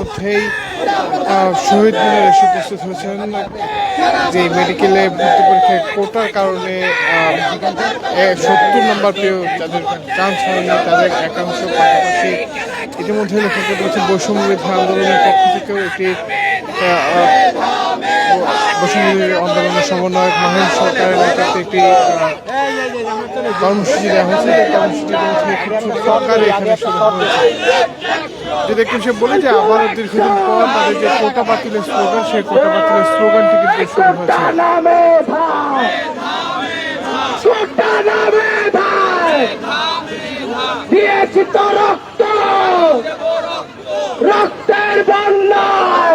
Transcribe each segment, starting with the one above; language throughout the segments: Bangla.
ইতিমধ্যেই শহীদ মিনারে এসে উপস্থিত হয়েছেন। যে মেডিকেলে ভর্তি পরীক্ষায় কোটার কারণে 70 নম্বর পেয়েও যাদের চান্স হয়নি তাদের একাংশ, পাশাপাশি ইতিমধ্যে লক্ষ্য করতে হচ্ছে বৈষম্য বিরোধী আন্দোলনের পক্ষ থেকেও একটি বৈষম্য বিরোধী আন্দোলনের সমন্বয়ক মাহিন সরকারের নেতৃত্বে একটি কর্মসূচি দেওয়া হয়েছে। এই কর্মসূচির মধ্যে সরকার এখানে শুরু হয়েছে। যদি একটু সে বলে যে আবারও দীর্ঘদিন পর তাদের যে কোটা বাতিলের স্লোগান, সেই কোটা বাতিলের স্লোগানটি কিন্তু শুরু হয়েছে।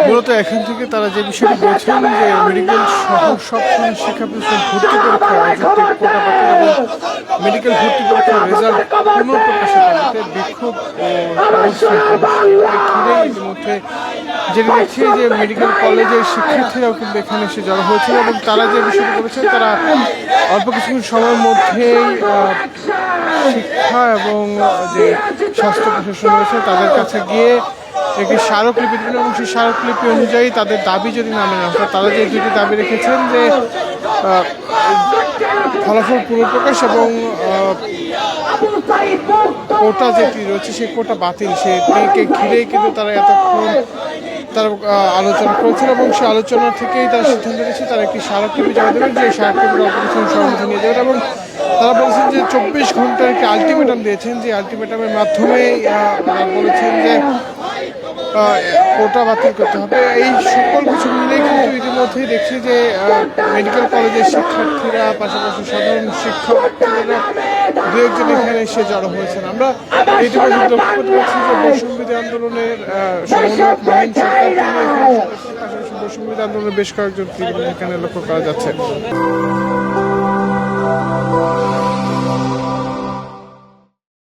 মূলত এখান থেকে তারা যে বিষয়টি বলছেন যে মেডিকেল সহ সব শিক্ষা প্রতিষ্ঠান ভর্তি পরীক্ষায় অযৌক্তিক কোটা বাতিল এবং মেডিকেল ভর্তি পরীক্ষার রেজাল্ট পুনঃপ্রকাশের দাবিতে বিক্ষোভ ইতিমধ্যে যেটি দেখছি যে মেডিকেল কলেজের শিক্ষার্থীরাও কিন্তু এখানে এসে জড়ো হয়েছিল এবং তারা যে বিষয়টি বলেছেন তারা অল্প কিছুক্ষণ সময়ের মধ্যেই শিক্ষা এবং যে স্বাস্থ্য প্রশাসন রয়েছে তাদের কাছে গিয়ে একটি স্মারকলিপি দেবেন এবং সেই স্মারকলিপি অনুযায়ী তাদের দাবি যদি না মেনে অর্থাৎ তারা যে দুটি দাবি রেখেছেন যে ফলাফল পুনঃপ্রকাশ এবং কোটা যেটি রয়েছে সেই কোটা বাতিল, সেটিকে ঘিরেই কিন্তু তারা এতক্ষণ তারা আলোচনা করেছেন এবং সেই আলোচনা থেকেই তারা সিদ্ধান্ত নিয়েছে তারা একটি স্মারকলিপি জমা দেবেন, যে স্মারকলিপির অপরিসীম সমাধান নিয়ে যাবেন এবং তারা বলেছেন যে 24 ঘন্টার একটি আলটিমেটাম দিয়েছেন, যে আলটিমেটামের মাধ্যমে তারা বলেছেন যে কোটা বাতিল করতে হবে। এই সকল কিছু মিলেই কিন্তু ইতিমধ্যেই দেখছি যে মেডিকেল কলেজের শিক্ষার্থীরা পাশাপাশি সাধারণ শিক্ষার্থীরা দু একজন এখানে এসে জড়ো হয়েছেন। আমরা ইতিমধ্যে লক্ষ্য করতে পারছি যে বৈষম্য বিরোধী আন্দোলনের সমন্বয়ক মাহিন সরকার পাশাপাশি বৈষম্য বিরোধী আন্দোলনের বেশ কয়েকজন এখানে লক্ষ্য করা যাচ্ছে।